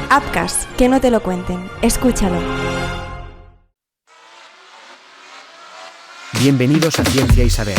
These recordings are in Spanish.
Apcas, que no te lo cuenten. Escúchalo. Bienvenidos a Ciencia y Saber.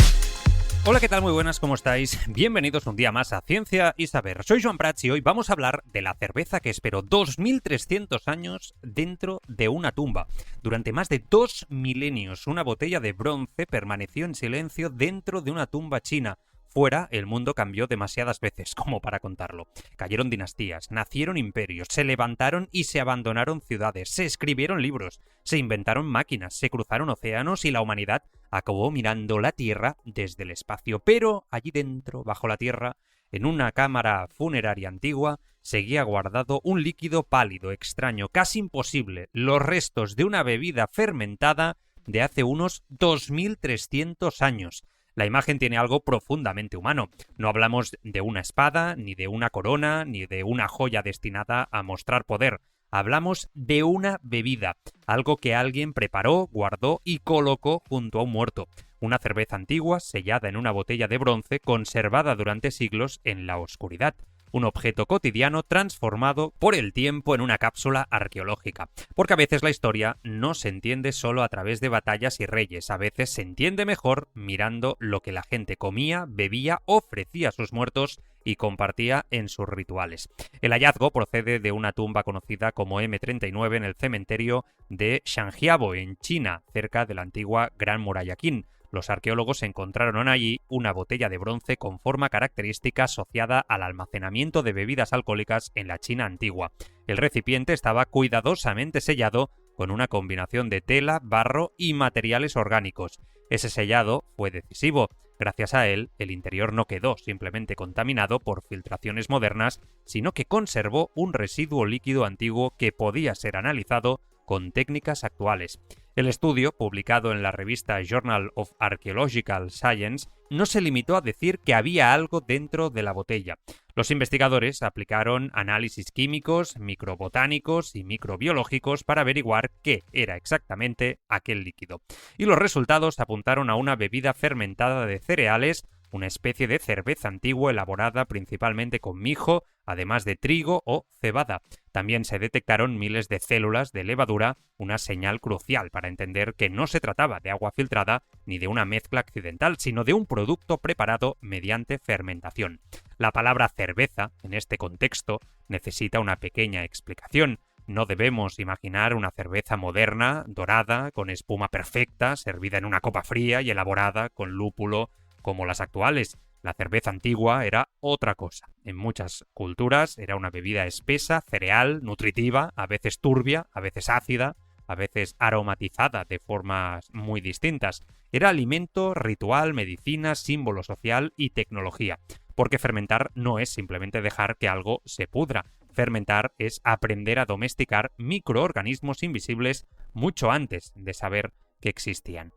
Hola, ¿qué tal? Muy buenas, ¿cómo estáis? Bienvenidos un día más a Ciencia y Saber. Soy Joan Prats y hoy vamos a hablar de la cerveza que esperó 2300 años dentro de una tumba. Durante más de 2 milenios, una botella de bronce permaneció en silencio dentro de una tumba china. Fuera, el mundo cambió demasiadas veces, como para contarlo. Cayeron dinastías, nacieron imperios, se levantaron y se abandonaron ciudades, se escribieron libros, se inventaron máquinas, se cruzaron océanos y la humanidad acabó mirando la Tierra desde el espacio. Pero allí dentro, bajo la Tierra, en una cámara funeraria antigua, seguía guardado un líquido pálido, extraño, casi imposible, los restos de una bebida fermentada de hace unos 2300 años. La imagen tiene algo profundamente humano. No hablamos de una espada, ni de una corona, ni de una joya destinada a mostrar poder. Hablamos de una bebida, algo que alguien preparó, guardó y colocó junto a un muerto. Una cerveza antigua, sellada en una botella de bronce, conservada durante siglos en la oscuridad. Un objeto cotidiano transformado por el tiempo en una cápsula arqueológica. Porque a veces la historia no se entiende solo a través de batallas y reyes, a veces se entiende mejor mirando lo que la gente comía, bebía, ofrecía a sus muertos y compartía en sus rituales. El hallazgo procede de una tumba conocida como M39 en el cementerio de Shangjiabo, en China, cerca de la antigua Gran Muralla Qin. Los arqueólogos encontraron allí una botella de bronce con forma característica asociada al almacenamiento de bebidas alcohólicas en la China antigua. El recipiente estaba cuidadosamente sellado con una combinación de tela, barro y materiales orgánicos. Ese sellado fue decisivo. Gracias a él, el interior no quedó simplemente contaminado por filtraciones modernas, sino que conservó un residuo líquido antiguo que podía ser analizado con técnicas actuales. El estudio, publicado en la revista Journal of Archaeological Science, no se limitó a decir que había algo dentro de la botella. Los investigadores aplicaron análisis químicos, microbotánicos y microbiológicos para averiguar qué era exactamente aquel líquido. Y los resultados apuntaron a una bebida fermentada de cereales, una especie de cerveza antigua elaborada principalmente con mijo, además de trigo o cebada. También se detectaron miles de células de levadura, una señal crucial para entender que no se trataba de agua filtrada ni de una mezcla accidental, sino de un producto preparado mediante fermentación. La palabra cerveza, en este contexto, necesita una pequeña explicación. No debemos imaginar una cerveza moderna, dorada, con espuma perfecta, servida en una copa fría y elaborada con lúpulo como las actuales. La cerveza antigua era otra cosa. En muchas culturas era una bebida espesa, cereal, nutritiva, a veces turbia, a veces ácida, a veces aromatizada de formas muy distintas. Era alimento, ritual, medicina, símbolo social y tecnología. Porque fermentar no es simplemente dejar que algo se pudra. Fermentar es aprender a domesticar microorganismos invisibles mucho antes de saber que existían.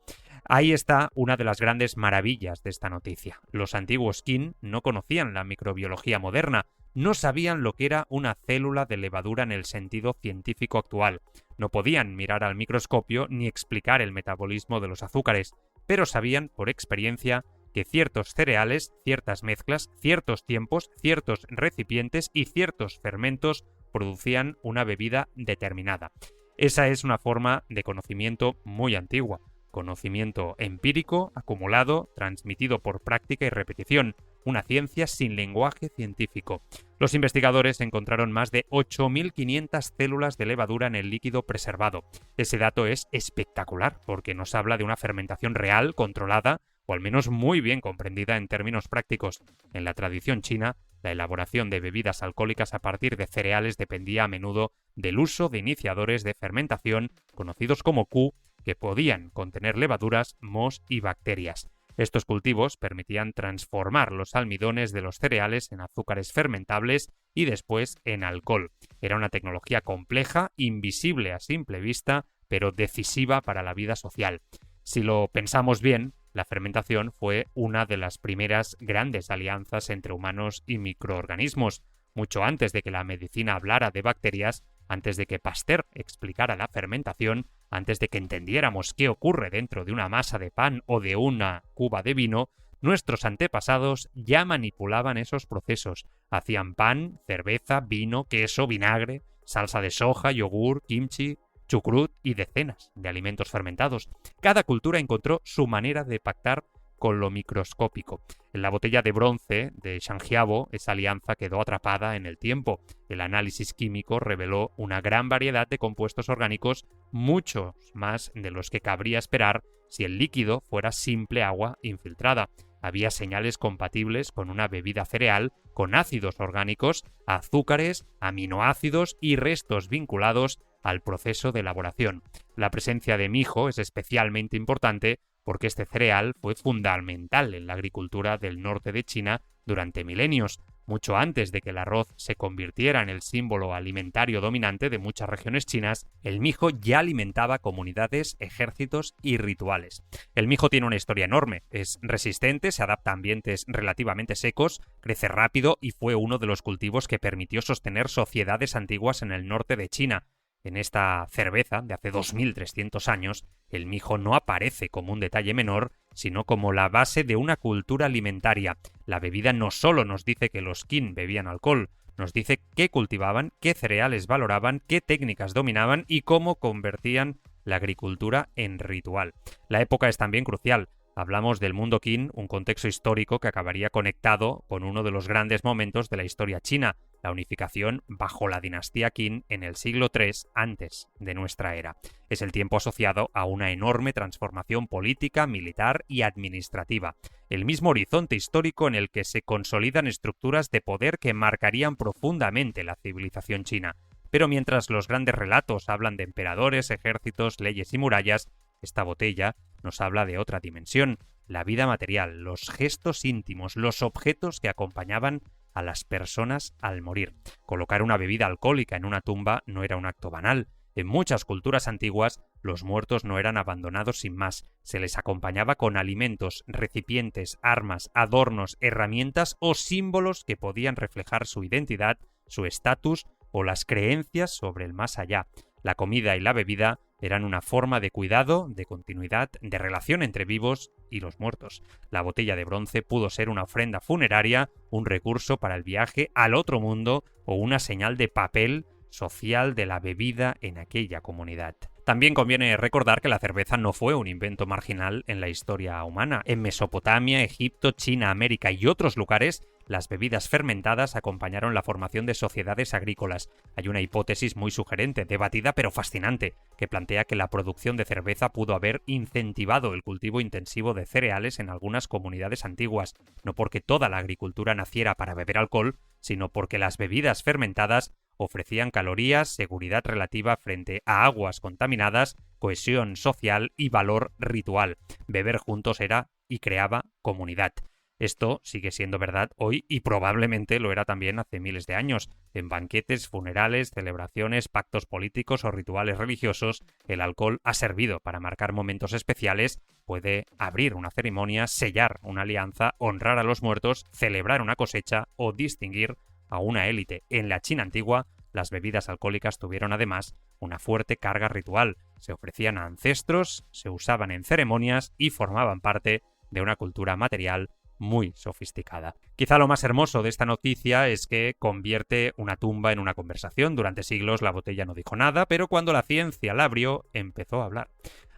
Ahí está una de las grandes maravillas de esta noticia. Los antiguos Qin no conocían la microbiología moderna, no sabían lo que era una célula de levadura en el sentido científico actual. No podían mirar al microscopio ni explicar el metabolismo de los azúcares, pero sabían por experiencia que ciertos cereales, ciertas mezclas, ciertos tiempos, ciertos recipientes y ciertos fermentos producían una bebida determinada. Esa es una forma de conocimiento muy antigua. Conocimiento empírico, acumulado, transmitido por práctica y repetición. Una ciencia sin lenguaje científico. Los investigadores encontraron más de 8.500 células de levadura en el líquido preservado. Ese dato es espectacular porque nos habla de una fermentación real, controlada, o al menos muy bien comprendida en términos prácticos. En la tradición china, la elaboración de bebidas alcohólicas a partir de cereales dependía a menudo del uso de iniciadores de fermentación, conocidos como Qu, que podían contener levaduras, mohos y bacterias. Estos cultivos permitían transformar los almidones de los cereales en azúcares fermentables y después en alcohol. Era una tecnología compleja, invisible a simple vista, pero decisiva para la vida social. Si lo pensamos bien, la fermentación fue una de las primeras grandes alianzas entre humanos y microorganismos. Mucho antes de que la medicina hablara de bacterias, antes de que Pasteur explicara la fermentación, antes de que entendiéramos qué ocurre dentro de una masa de pan o de una cuba de vino, nuestros antepasados ya manipulaban esos procesos. Hacían pan, cerveza, vino, queso, vinagre, salsa de soja, yogur, kimchi, chucrut y decenas de alimentos fermentados. Cada cultura encontró su manera de pactar con lo microscópico. En la botella de bronce de Shanjiabo, esa alianza quedó atrapada en el tiempo. El análisis químico reveló una gran variedad de compuestos orgánicos, muchos más de los que cabría esperar si el líquido fuera simple agua infiltrada. Había señales compatibles con una bebida cereal, con ácidos orgánicos, azúcares, aminoácidos y restos vinculados al proceso de elaboración. La presencia de mijo es especialmente importante porque este cereal fue fundamental en la agricultura del norte de China durante milenios. Mucho antes de que el arroz se convirtiera en el símbolo alimentario dominante de muchas regiones chinas, el mijo ya alimentaba comunidades, ejércitos y rituales. El mijo tiene una historia enorme, es resistente, se adapta a ambientes relativamente secos, crece rápido y fue uno de los cultivos que permitió sostener sociedades antiguas en el norte de China. En esta cerveza de hace 2300 años, el mijo no aparece como un detalle menor, sino como la base de una cultura alimentaria. La bebida no solo nos dice que los Qin bebían alcohol, nos dice qué cultivaban, qué cereales valoraban, qué técnicas dominaban y cómo convertían la agricultura en ritual. La época es también crucial. Hablamos del mundo Qin, un contexto histórico que acabaría conectado con uno de los grandes momentos de la historia china, la unificación bajo la dinastía Qin en el siglo III antes de nuestra era. Es el tiempo asociado a una enorme transformación política, militar y administrativa, el mismo horizonte histórico en el que se consolidan estructuras de poder que marcarían profundamente la civilización china. Pero mientras los grandes relatos hablan de emperadores, ejércitos, leyes y murallas, esta botella nos habla de otra dimensión, la vida material, los gestos íntimos, los objetos que acompañaban a las personas al morir. Colocar una bebida alcohólica en una tumba no era un acto banal. En muchas culturas antiguas, los muertos no eran abandonados sin más. Se les acompañaba con alimentos, recipientes, armas, adornos, herramientas o símbolos que podían reflejar su identidad, su estatus o las creencias sobre el más allá. La comida y la bebida eran una forma de cuidado, de continuidad, de relación entre vivos y los muertos. La botella de bronce pudo ser una ofrenda funeraria, un recurso para el viaje al otro mundo o una señal de papel social de la bebida en aquella comunidad. También conviene recordar que la cerveza no fue un invento marginal en la historia humana. En Mesopotamia, Egipto, China, América y otros lugares, las bebidas fermentadas acompañaron la formación de sociedades agrícolas. Hay una hipótesis muy sugerente, debatida pero fascinante, que plantea que la producción de cerveza pudo haber incentivado el cultivo intensivo de cereales en algunas comunidades antiguas, no porque toda la agricultura naciera para beber alcohol, sino porque las bebidas fermentadas ofrecían calorías, seguridad relativa frente a aguas contaminadas, cohesión social y valor ritual. Beber juntos era y creaba comunidad. Esto sigue siendo verdad hoy y probablemente lo era también hace miles de años. En banquetes, funerales, celebraciones, pactos políticos o rituales religiosos, el alcohol ha servido para marcar momentos especiales, puede abrir una ceremonia, sellar una alianza, honrar a los muertos, celebrar una cosecha o distinguir a una élite. En la China antigua, las bebidas alcohólicas tuvieron además una fuerte carga ritual. Se ofrecían a ancestros, se usaban en ceremonias y formaban parte de una cultura material muy sofisticada. Quizá lo más hermoso de esta noticia es que convierte una tumba en una conversación. Durante siglos la botella no dijo nada, pero cuando la ciencia la abrió, empezó a hablar.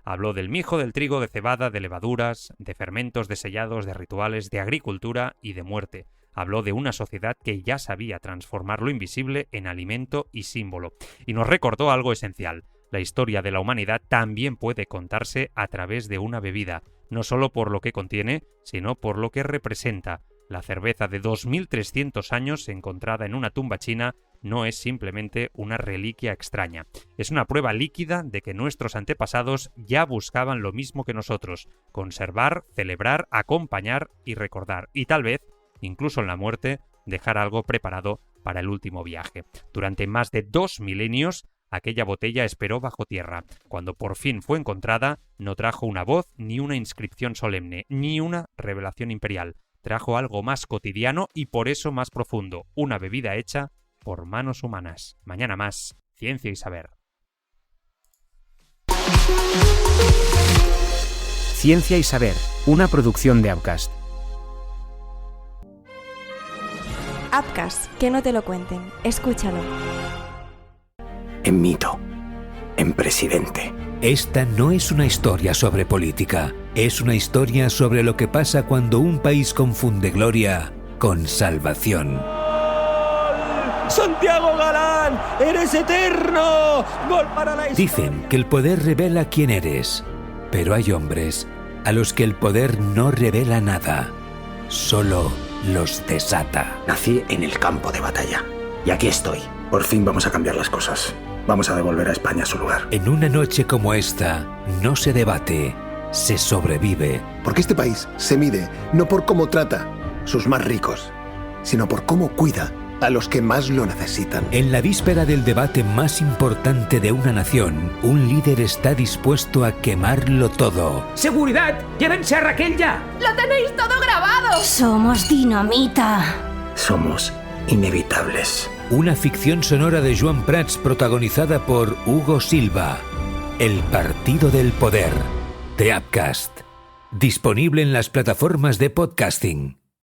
Habló del mijo, del trigo, de cebada, de levaduras, de fermentos, de sellados, de rituales, de agricultura y de muerte. Habló de una sociedad que ya sabía transformar lo invisible en alimento y símbolo. Y nos recordó algo esencial. La historia de la humanidad también puede contarse a través de una bebida, no solo por lo que contiene, sino por lo que representa. La cerveza de 2300 años encontrada en una tumba china no es simplemente una reliquia extraña. Es una prueba líquida de que nuestros antepasados ya buscaban lo mismo que nosotros: conservar, celebrar, acompañar y recordar. Y tal vez, incluso en la muerte, dejar algo preparado para el último viaje. Durante más de 2 milenios, aquella botella esperó bajo tierra. Cuando por fin fue encontrada, no trajo una voz, ni una inscripción solemne, ni una revelación imperial. Trajo algo más cotidiano y por eso más profundo, una bebida hecha por manos humanas. Mañana más, Ciencia y Saber. Ciencia y Saber, una producción de Upcast. Upcast, que no te lo cuenten. Escúchalo. en mito, en presidente. Esta no es una historia sobre política, es una historia sobre lo que pasa cuando un país confunde gloria con salvación. ¡Santiago Galán! ¡Eres eterno! ¡Gol para la historia! Dicen que el poder revela quién eres, pero hay hombres a los que el poder no revela nada, solo los desata. Nací en el campo de batalla y aquí estoy. Por fin vamos a cambiar las cosas. Vamos a devolver a España su lugar. En una noche como esta, no se debate, se sobrevive. Porque este país se mide no por cómo trata sus más ricos, sino por cómo cuida a los que más lo necesitan. En la víspera del debate más importante de una nación, un líder está dispuesto a quemarlo todo. ¡Seguridad! ¡Llévense a Raquel ya! ¡Lo tenéis todo grabado! Somos dinamita. Somos inevitables. Una ficción sonora de Joan Prats protagonizada por Hugo Silva. El Partido del Poder, de Appcast. Disponible en las plataformas de podcasting.